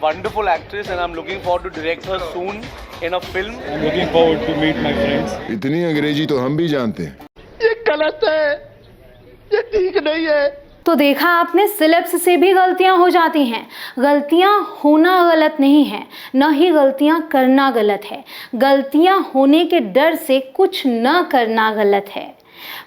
wonderful actress and I'm looking forward to direct her soon in a film. I'm looking forward to meet my friends. इतनी अंग्रेजी तो हम भी जानते हैं। ये गलत है, ये ठीक नहीं है। तो देखा आपने, सिलेब्स से भी गलतियां हो जाती हैं। गलतियां होना गलत नहीं है, न ही गलतियां करना गलत है। गलतियां होने के डर से कुछ न करना गलत है।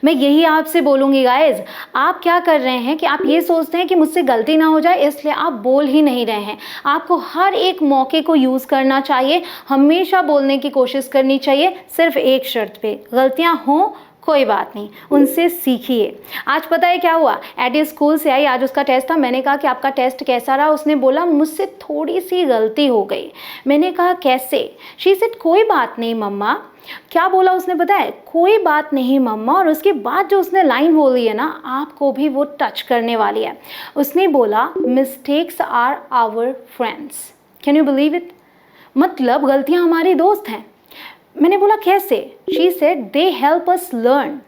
मैं यही आपसे बोलूँगी गाइज, आप क्या कर रहे हैं कि आप ये सोचते हैं कि मुझसे गलती ना हो जाए इसलिए आप बोल ही नहीं रहे हैं। आपको हर एक मौके को यूज़ करना चाहिए, हमेशा बोलने की कोशिश करनी चाहिए, सिर्फ एक शर्त पे, गलतियाँ हों कोई बात नहीं, उनसे सीखिए। आज पता है क्या हुआ, एडी स्कूल से आई, आज उसका टेस्ट था। मैंने कहा कि आपका टेस्ट कैसा रहा? उसने बोला मुझसे थोड़ी सी गलती हो गई। मैंने कहा कैसे? शी सेड कोई बात नहीं मम्मा। क्या बोला उसने पता है? कोई बात नहीं मम्मा। और उसके बाद जो उसने लाइन बोली है ना, आपको भी वो टच करने वाली है। उसने बोला mistakes are our friends. Can you believe it? मतलब गलतियाँ हमारी दोस्त हैं। मैंने बोला कैसे? She said they help us learn.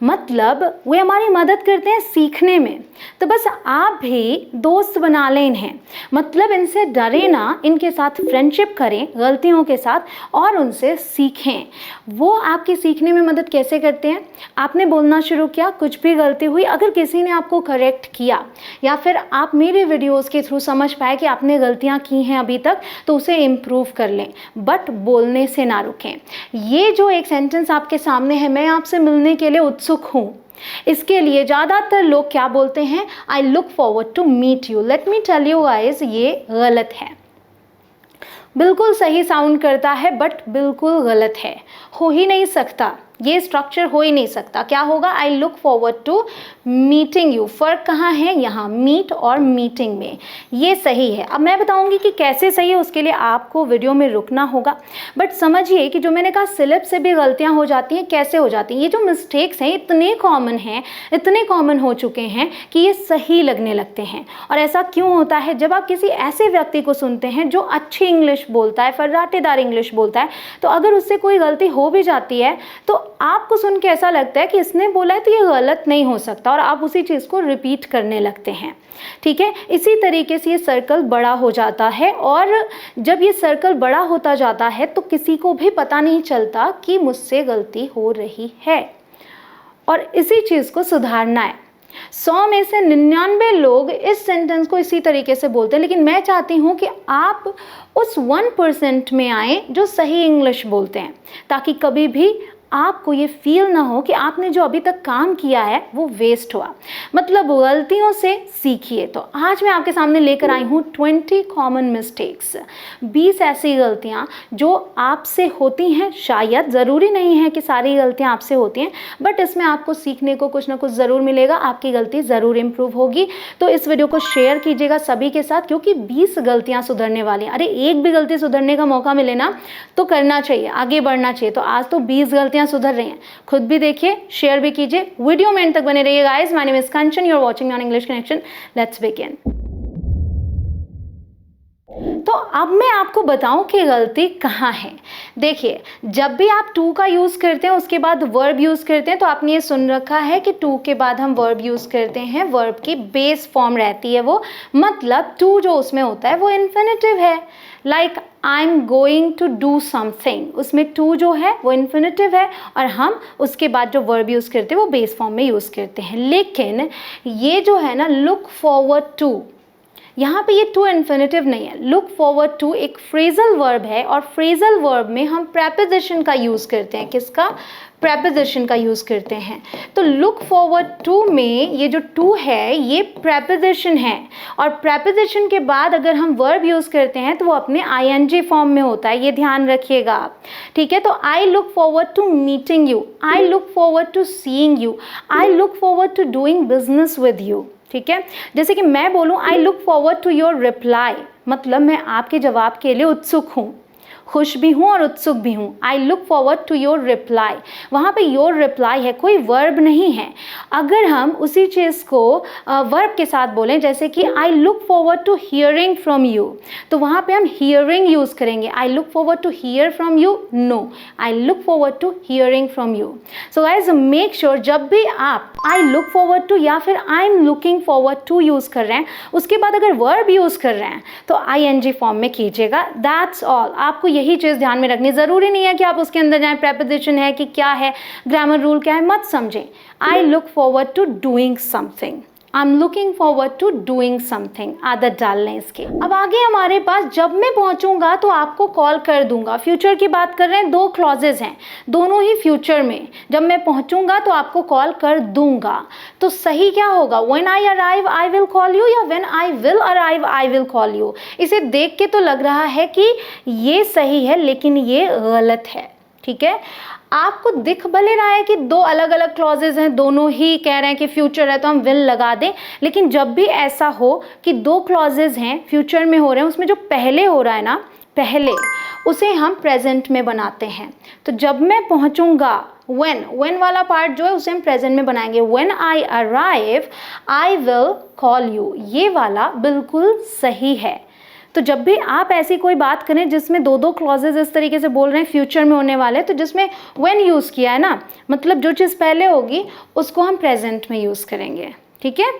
मतलब वे हमारी मदद करते हैं सीखने में। तो बस आप भी दोस्त बना लें इन्हें, मतलब इनसे डरे ना, इनके साथ फ्रेंडशिप करें गलतियों के साथ और उनसे सीखें। वो आपकी सीखने में मदद कैसे करते हैं? आपने बोलना शुरू किया, कुछ भी गलती हुई, अगर किसी ने आपको करेक्ट किया या फिर आप मेरे वीडियोज़ के थ्रू समझ पाए कि आपने गलतियाँ की हैं अभी तक, तो उसे इम्प्रूव कर लें, बट बोलने से ना रुकें। ये जो एक सेंटेंस आपके सामने है, मैं आपसे मिलने के लिए उत्सुक हूँ, इसके लिए ज़्यादातर लोग क्या बोलते हैं? I look forward to meet you. Let me tell you guys, ये गलत है। बिल्कुल सही साउंड करता है बट बिल्कुल गलत है, हो ही नहीं सकता, ये स्ट्रक्चर हो ही नहीं सकता। क्या होगा? I look forward to meeting you. फ़र्क कहाँ है? यहाँ मीट और मीटिंग में। ये सही है। अब मैं बताऊँगी कि कैसे सही है, उसके लिए आपको वीडियो में रुकना होगा। बट समझिए कि जो मैंने कहा सिलेबस से भी गलतियाँ हो जाती हैं, कैसे हो जाती हैं? ये जो मिस्टेक्स हैं इतने कॉमन हैं, इतने कॉमन हो चुके हैं कि ये सही लगने लगते हैं। और ऐसा क्यों होता है? जब आप किसी ऐसे व्यक्ति को सुनते हैं जो अच्छी इंग्लिश बोलता है, फर्राटेदार इंग्लिश बोलता है, तो अगर उससे कोई गलती हो भी जाती है तो आपको सुन के ऐसा लगता है कि इसने बोला है तो ये गलत नहीं हो सकता, और आप उसी चीज़ को रिपीट करने लगते हैं। ठीक है, इसी तरीके से ये सर्कल बड़ा हो जाता है, और जब ये सर्कल बड़ा होता जाता है तो किसी को भी पता नहीं चलता कि मुझसे गलती हो रही है, और इसी चीज़ को सुधारना है। 100 में से 99 लोग इस सेंटेंस को इसी तरीके से बोलते हैं, लेकिन मैं चाहती हूँ कि आप उस 1% में आए जो सही इंग्लिश बोलते हैं, ताकि कभी भी आपको ये फील ना हो कि आपने जो अभी तक काम किया है वो वेस्ट हुआ। मतलब गलतियों से सीखिए। तो आज मैं आपके सामने लेकर आई हूँ 20 कॉमन मिस्टेक्स, 20 ऐसी गलतियाँ जो आपसे होती हैं। शायद ज़रूरी नहीं है कि सारी गलतियाँ आपसे होती हैं, बट इसमें आपको सीखने को कुछ ना कुछ ज़रूर मिलेगा, आपकी गलती ज़रूर इम्प्रूव होगी। तो इस वीडियो को शेयर कीजिएगा सभी के साथ, क्योंकि 20 गलतियाँ सुधरने वाली हैं। अरे एक भी गलती सुधरने का मौका मिले ना तो करना चाहिए, आगे बढ़ना चाहिए। तो आज तो 20 गलतियाँ सुधर रही हैं। खुद भी देखिए, शेयर भी कीजिए, वीडियो में एंड तक बने रहिए guys. My name is Kanchan, you are watching on English Connection. Let's begin. तो अब मैं आपको बताऊं कि गलती कहाँ है। देखिए, जब भी आप टू का यूज़ करते हैं उसके बाद वर्ब यूज़ करते हैं, तो आपने ये सुन रखा है कि टू के बाद हम वर्ब यूज़ करते हैं, वर्ब की बेस फॉर्म रहती है वो, मतलब टू जो उसमें होता है वो इन्फिनिटिव है। Like I am going to do something, उसमें टू जो है वो इन्फिनिटिव है, और हम उसके बाद जो वर्ब यूज़ करते हैं वो बेस फॉर्म में यूज़ करते हैं। लेकिन ये जो है ना, लुक फॉरवर्ड टू, यहाँ पे ये टू इन्फिनिटिव नहीं है। लुक फॉरवर्ड टू एक फ्रेजल वर्ब है, और फ्रेजल वर्ब में हम प्रेपोजिशन का यूज़ करते हैं। किसका? प्रेपोजिशन का यूज़ करते हैं। तो लुक फॉरवर्ड टू में ये जो टू है ये प्रेपोजिशन है, और प्रेपोजिशन के बाद अगर हम वर्ब यूज़ करते हैं तो वो अपने ING फॉर्म में होता है, ये ध्यान रखिएगा आप। ठीक है, तो I look forward to meeting you, I look forward to seeing you, I look forward to doing business with you. ठीक है, जैसे कि मैं बोलूँ I look forward to your reply, मतलब मैं आपके जवाब के लिए उत्सुक हूँ। खुश भी हूँ और उत्सुक भी हूँ। I look forward to your reply, वहाँ पे योर रिप्लाई है, कोई वर्ब नहीं है। अगर हम उसी चीज़ को वर्ब के साथ बोलें, जैसे कि I look forward to hearing from you, तो वहाँ पे हम हियरिंग यूज़ करेंगे। I look forward to hear from you, no, I look forward to hearing from you. So guys make sure जब भी आप आई लुक फॉरवर्ड टू या फिर I am looking forward to use कर रहे हैं, उसके बाद अगर वर्ब यूज़ कर रहे हैं तो ING फॉर्म में कीजिएगा। That's all. आपको यही चीज़ ध्यान में रखनी, ज़रूरी नहीं है कि आप उसके अंदर जाएं प्रेपोजिशन है कि क्या है, ग्रामर रूल क्या है, मत समझें। I look forward to doing something, I am looking forward to doing something, आदत डाल लें इसके। अब आगे हमारे पास जब मैं पहुंचूंगा तो आपको कॉल कर दूंगा। फ्यूचर की बात कर रहे हैं, 2 क्लॉजेज हैं, दोनों ही फ्यूचर में। जब मैं पहुंचूंगा तो आपको कॉल कर दूंगा, तो सही क्या होगा? When I arrive I will call you, या when I will arrive I will call you. इसे देख के तो लग रहा है कि ये सही है, लेकिन ये गलत है। ठीक है, आपको दिख भले रहा है कि 2 अलग अलग क्लॉजेज हैं, दोनों ही कह रहे हैं कि फ्यूचर है तो हम विल लगा दें, लेकिन जब भी ऐसा हो कि 2 क्लॉजेज हैं फ्यूचर में हो रहे हैं, उसमें जो पहले हो रहा है ना, पहले, उसे हम प्रेजेंट में बनाते हैं। तो जब मैं पहुंचूंगा, when वाला पार्ट जो है उसे हम प्रेजेंट में बनाएंगे। when I arrive I will call you, ये वाला बिल्कुल सही है। तो जब भी आप ऐसी कोई बात करें जिसमें 2 क्लॉजेज इस तरीके से बोल रहे हैं फ्यूचर में होने वाले, तो जिसमें when यूज़ किया है ना, मतलब जो चीज़ पहले होगी उसको हम प्रेजेंट में यूज़ करेंगे। ठीक है,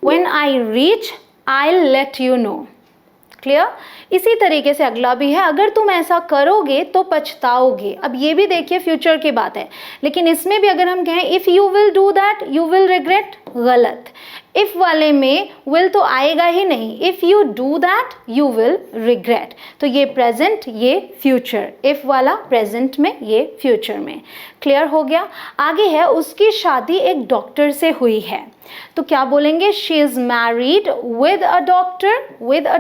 when I reach I'll let you know। Clear? इसी तरीके से अगला भी है, अगर तुम ऐसा करोगे तो पछताओगे। अब ये भी देखिए फ्यूचर की बात है, लेकिन इसमें भी अगर हम कहें if you will do that you will regret, गलत। इफ़ वाले में विल तो आएगा ही नहीं, if you do that you will regret. तो ये प्रेजेंट, ये फ्यूचर, इफ़ वाला प्रेजेंट में, ये फ्यूचर में। क्लियर हो गया? आगे है, उसकी शादी एक डॉक्टर से हुई है, तो क्या बोलेंगे? She is married with a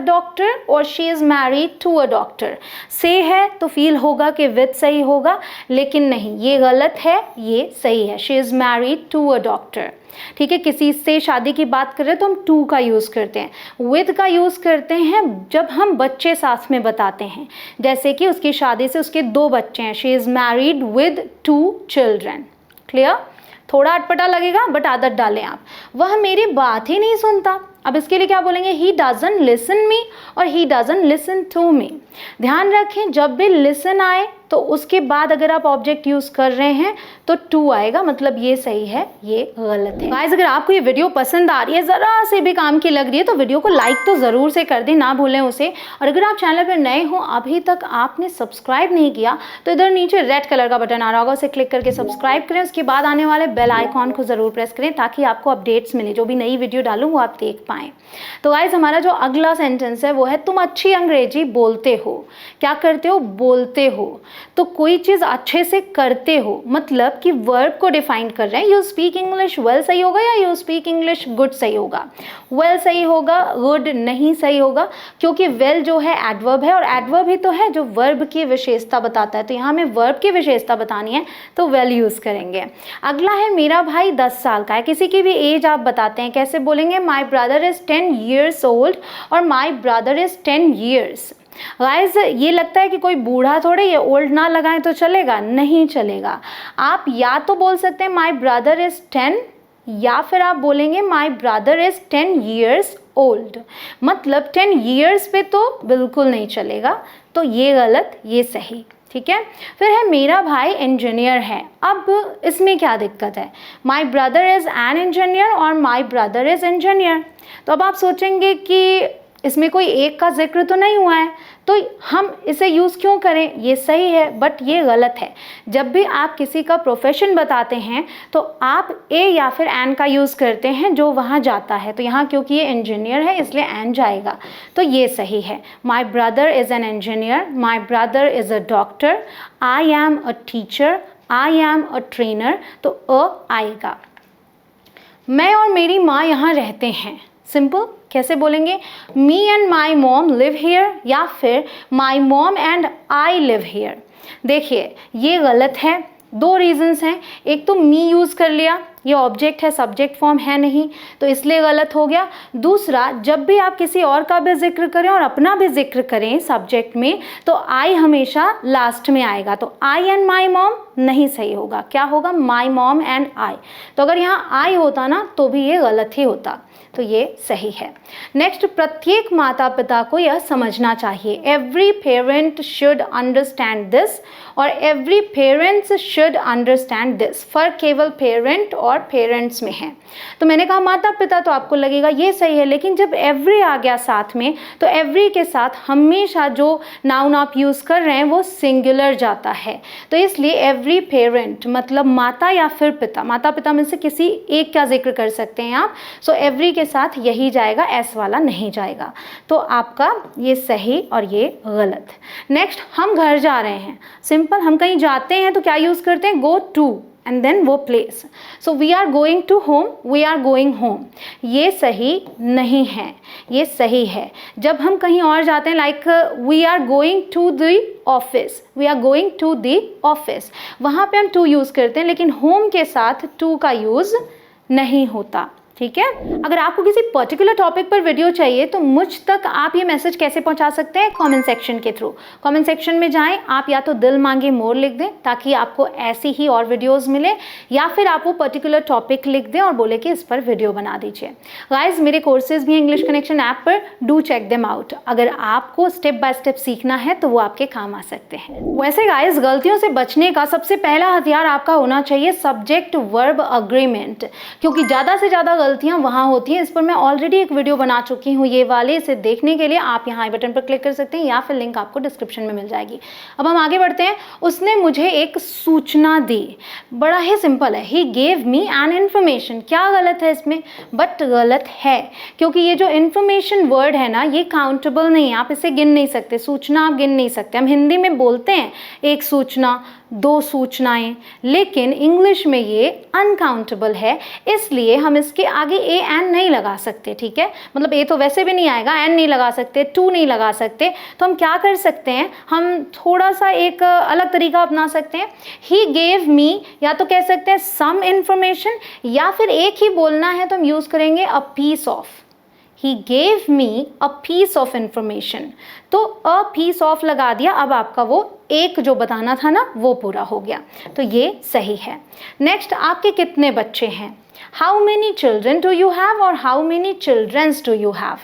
doctor, और she is married to a doctor. से है तो फील होगा कि विद सही होगा, लेकिन नहीं, ये गलत है, ये सही है। She is married to a doctor. ठीक है, किसी से शादी की बात कर रहे हैं तो हम टू का यूज़ करते हैं। विद का यूज़ करते हैं जब हम बच्चे साथ में बताते हैं, जैसे कि उसकी शादी से उसके 2 बच्चे हैं, she is married with 2 children. Clear? थोड़ा अटपटा लगेगा बट आदत डालें आप। वह मेरी बात ही नहीं सुनता, अब इसके लिए क्या बोलेंगे? ही डजंट लिसन मी और he doesn't listen to me. ध्यान रखें जब भी लिसन आए तो उसके बाद अगर आप ऑब्जेक्ट यूज़ कर रहे हैं तो टू आएगा, मतलब ये सही है, ये गलत है। गाइस, अगर आपको ये वीडियो पसंद आ रही है, ज़रा से भी काम की लग रही है, तो वीडियो को लाइक तो ज़रूर से कर दें, ना भूलें उसे। और अगर आप चैनल पर नए हो, अभी तक आपने सब्सक्राइब नहीं किया, तो इधर नीचे रेड कलर का बटन आ रहा होगा, उसे क्लिक करके सब्सक्राइब करें। उसके बाद आने वाले बेल आइकॉन को ज़रूर प्रेस करें ताकि आपको अपडेट्स मिले, जो भी नई वीडियो डालूँ वो आप देख पाएँ। तो गाइस, हमारा जो अगला सेंटेंस है वो है, तुम अच्छी अंग्रेजी बोलते हो। क्या करते हो? बोलते हो। तो कोई चीज़ अच्छे से करते हो, मतलब कि वर्ब को डिफाइन कर रहे हैं। यू स्पीक इंग्लिश वेल सही होगा या यू स्पीक इंग्लिश गुड सही होगा? वेल सही होगा, गुड नहीं सही होगा, क्योंकि वेल जो है एडवर्ब है, और एडवर्ब ही तो है जो वर्ब की विशेषता बताता है। तो यहाँ हमें वर्ब की विशेषता बतानी है तो वेल यूज़ करेंगे। अगला है, मेरा भाई 10 साल का है। किसी की भी एज आप बताते हैं, कैसे बोलेंगे? My brother is 10 years old और my brother is 10 years। Guys, ये लगता है कि कोई बूढ़ा थोड़े, ये ओल्ड ना लगाएं तो चलेगा? नहीं चलेगा। आप या तो बोल सकते हैं माई ब्रदर इज़ 10, या फिर आप बोलेंगे my brother is 10 years old, मतलब 10 years पे तो बिल्कुल नहीं चलेगा, तो ये गलत, ये सही। ठीक है, फिर है, मेरा भाई इंजीनियर है। अब इसमें क्या दिक्कत है? My brother is an engineer और माई ब्रदर इज़ इंजीनियर। तो अब आप सोचेंगे कि इसमें कोई एक का जिक्र तो नहीं हुआ है, तो हम इसे यूज़ क्यों करें? ये सही है बट ये गलत है। जब भी आप किसी का प्रोफेशन बताते हैं तो आप ए या फिर एन का यूज़ करते हैं जो वहाँ जाता है। तो यहाँ क्योंकि ये इंजीनियर है इसलिए एन जाएगा, तो ये सही है। My brother is an engineer, my brother is a doctor, I am a teacher, I am a trainer, तो अ आएगा। मैं और मेरी माँ यहाँ रहते हैं। सिंपल, कैसे बोलेंगे? Me and my mom live here, या फिर my mom and I live here. देखिए, ये गलत है। 2 रीजंस हैं। एक तो मी यूज़ कर लिया, ये ऑब्जेक्ट है, सब्जेक्ट फॉर्म है नहीं, तो इसलिए गलत हो गया। दूसरा, जब भी आप किसी और का भी जिक्र करें और अपना भी जिक्र करें सब्जेक्ट में, तो आई हमेशा लास्ट में आएगा, तो आई एंड माई मॉम नहीं सही होगा। क्या होगा? My mom and I. तो अगर यहाँ आई होता ना तो भी ये गलत ही होता, तो ये सही है। नेक्स्ट, प्रत्येक माता पिता को यह समझना चाहिए। Every parent should understand this और every parents should understand this. फर्क केवल पेरेंट और पेरेंट्स में है। तो मैंने कहा माता पिता, तो आपको लगेगा ये सही है, लेकिन जब एवरी आ गया साथ में तो एवरी के साथ हमेशा जो नाउन आप यूज़ कर रहे हैं वो सिंगुलर जाता है। तो इसलिए एवरी पेरेंट मतलब माता या फिर पिता, माता पिता में से किसी एक का जिक्र कर सकते हैं आप। सो एवरी के साथ यही जाएगा, एस वाला नहीं जाएगा। तो आपका ये सही और ये गलत। नेक्स्ट, हम घर जा रहे हैं। सिंपल, हम कहीं जाते हैं तो क्या यूज़ करते हैं? गो टू एंड देन वो place. So we are going to home, we are going home. ये सही नहीं है, ये सही है। जब हम कहीं और जाते हैं, like we are going to the office, we are going to the office, वहाँ पे हम टू यूज़ करते हैं, लेकिन होम के साथ टू का यूज़ नहीं होता। ठीक है। अगर आपको किसी पर्टिकुलर टॉपिक पर वीडियो चाहिए तो मुझ तक आप ये मैसेज कैसे पहुंचा सकते हैं? कमेंट सेक्शन के थ्रू। कमेंट सेक्शन में जाएं, आप या तो दिल मांगे मोर लिख दें ताकि आपको ऐसी ही और वीडियोस मिले, या फिर आप वो पर्टिकुलर टॉपिक लिख दें और बोले कि इस पर वीडियो बना दीजिए। गाइज, मेरे कोर्सेज भी हैं इंग्लिश कनेक्शन ऐप पर, डू चेक देम आउट। अगर आपको स्टेप बाय स्टेप सीखना है तो वो आपके काम आ सकते हैं। वैसे गाइज, गलतियों से बचने का सबसे पहला हथियार आपका होना चाहिए सब्जेक्ट वर्ब अग्रीमेंट, क्योंकि ज़्यादा से ज़्यादा गलतियां वहां होती हैं। इस पर मैं ऑलरेडी एक वीडियो बना चुकी हूं, ये वाले। इसे देखने के लिए आप यहाँ आई बटन पर क्लिक कर सकते हैं या फिर लिंक आपको डिस्क्रिप्शन में मिल जाएगी। अब हम आगे बढ़ते हैं। उसने मुझे एक सूचना दी, बड़ा ही सिंपल है। He gave me an information. क्या गलत है इसमें? बट गलत है, क्योंकि ये जो इन्फॉर्मेशन वर्ड है ना, ये काउंटेबल नहीं है, आप इसे गिन नहीं सकते। सूचना आप गिन नहीं सकते। हम हिंदी में बोलते हैं एक सूचना, दो सूचनाएं, लेकिन इंग्लिश में ये अनकाउंटेबल है, इसलिए हम इसके आगे ए एन नहीं लगा सकते। ठीक है, मतलब ए तो वैसे भी नहीं आएगा, एन नहीं लगा सकते, टू नहीं लगा सकते। तो हम क्या कर सकते हैं? हम थोड़ा सा एक अलग तरीका अपना सकते हैं। ही गेव मी, या तो कह सकते हैं सम इंफॉर्मेशन, या फिर एक ही बोलना है तो हम यूज़ करेंगे a piece of. He gave me a piece of information। तो a piece of लगा दिया, अब आपका वो एक जो बताना था ना वो पूरा हो गया, तो ये सही है। नेक्स्ट, आपके कितने बच्चे हैं? How many children do you have और how many childrens do you have?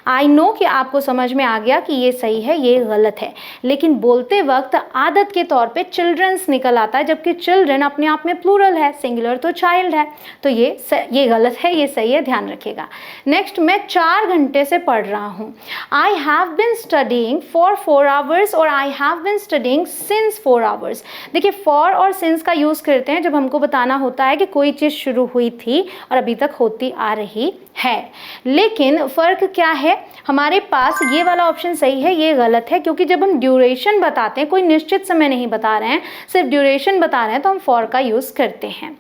I know कि आपको समझ में आ गया कि ये सही है, ये गलत है, लेकिन बोलते वक्त आदत के तौर पे चिल्ड्रंस निकल आता है, जबकि चिल्ड्रन अपने आप में प्लूरल है, सिंगुलर तो चाइल्ड है। तो ये गलत है, ये सही है, ध्यान रखिएगा। नेक्स्ट, मैं 4 घंटे से पढ़ रहा हूँ। I have been studying for 4 hours और I have been studying since 4 hours. देखिए, फॉर और सिंस का यूज़ करते हैं जब हमको बताना होता है कि कोई चीज़ शुरू हुई थी और अभी तक होती आ रही है। लेकिन फ़र्क क्या है? हमारे पास ये वाला ऑप्शन सही है, ये गलत है, क्योंकि जब हम ड्यूरेशन बताते हैं, कोई निश्चित समय नहीं बता रहे हैं, सिर्फ ड्यूरेशन बता रहे हैं, तो हम फॉर का यूज़ करते हैं।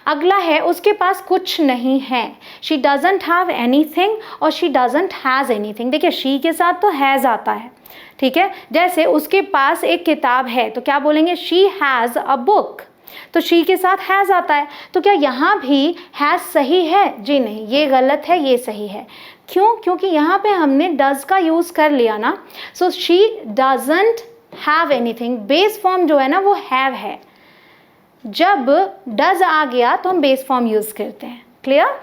अगला है, उसके पास कुछ नहीं है। शी डजंट हैव एनीथिंग और शी डजंट हैज़ एनीथिंग। देखिए, शी के साथ तो हैज़ आता है, ठीक है। जैसे उसके पास एक किताब है तो क्या बोलेंगे? शी हैज़ अ बुक, तो शी के साथ हैज़ आता है। तो क्या यहाँ भी हैज़ सही है? जी नहीं, ये गलत है, ये सही है। क्यों? क्योंकि यहाँ पे हमने डज का यूज़ कर लिया ना। So she doesn't have anything, base form जो है ना वो हैव है। जब डज आ गया तो हम बेस फॉर्म यूज़ करते हैं। क्लियर?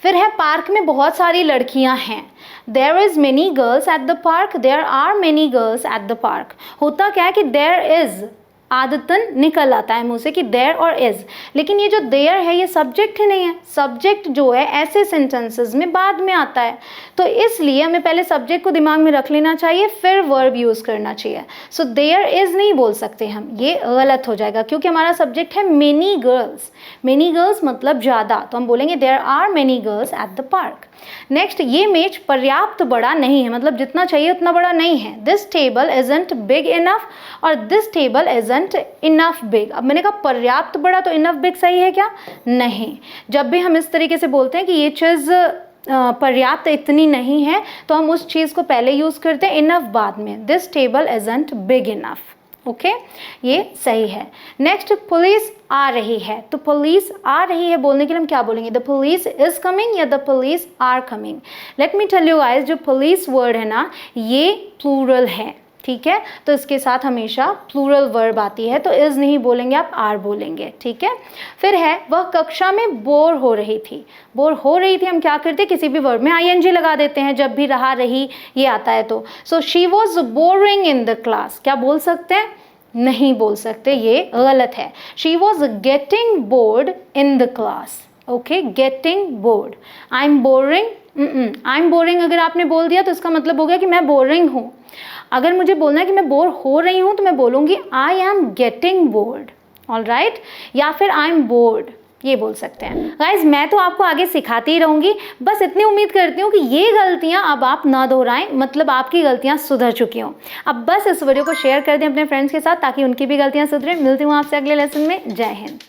फिर है, पार्क में बहुत सारी लड़कियां हैं। There is many girls at the park, there are many girls at the park. होता क्या है कि देयर इज़ आदतन निकल आता है मुँह से कि देयर और इज़, लेकिन ये जो देयर है ये सब्जेक्ट ही नहीं है। सब्जेक्ट जो है ऐसे सेंटेंसेस में बाद में आता है, तो इसलिए हमें पहले सब्जेक्ट को दिमाग में रख लेना चाहिए, फिर वर्ब यूज़ करना चाहिए। सो देयर इज़ नहीं बोल सकते हम, ये गलत हो जाएगा, क्योंकि हमारा सब्जेक्ट है मेनी गर्ल्स। मेनी गर्ल्स मतलब ज़्यादा, तो हम बोलेंगे there are many girls at the park. Next, ये मेज पर्याप्त बड़ा नहीं है, मतलब जितना चाहिए उतना बड़ा नहीं है। This table isn't big enough और this table isn't enough big. अब मैंने कहा पर्याप्त बड़ा, तो इनफ बिग सही है क्या? नहीं। जब भी हम इस तरीके से बोलते हैं कि ये चीज़ पर्याप्त इतनी नहीं है, तो हम उस चीज़ को पहले यूज़ करते हैं, इनफ बाद में। This table isn't big enough. Okay ये सही है। नेक्स्ट, पुलिस आ रही है। तो पुलिस आ रही है बोलने के लिए हम क्या बोलेंगे? द पुलिस इज कमिंग या the police are coming. Let me tell you guys, जो पुलिस वर्ड है ना ये प्लूरल है, ठीक है, तो इसके साथ हमेशा प्लूरल वर्ब आती है, तो इज नहीं बोलेंगे, आप आर बोलेंगे, ठीक है। फिर है, वह कक्षा में बोर हो रही थी। बोर हो रही थी हम क्या करते हैं? किसी भी वर्ब में आईएनजी लगा देते हैं जब भी रहा रही ये आता है तो। So she was boring in the class, क्या बोल सकते हैं? नहीं बोल सकते, ये गलत है। She was getting bored in the class. Okay, getting bored. I am boring, I am boring अगर आपने बोल दिया तो इसका मतलब हो गया कि मैं बोरिंग हूँ। अगर मुझे बोलना है कि मैं बोर हो रही हूँ तो मैं बोलूँगी I am getting bored, alright, या फिर आई एम बोर्ड, ये बोल सकते हैं। गाइज मैं तो आपको आगे सिखाती ही रहूँगी, बस इतनी उम्मीद करती हूँ कि ये गलतियाँ अब आप ना दोहराएं, मतलब आपकी गलतियाँ सुधर चुकी हों। अब बस इस वीडियो को शेयर कर दें अपने फ्रेंड्स के साथ ताकि उनकी भी गलतियाँ सुधरें। मिलती हूँ आपसे अगले लेसन में। जय हिंद।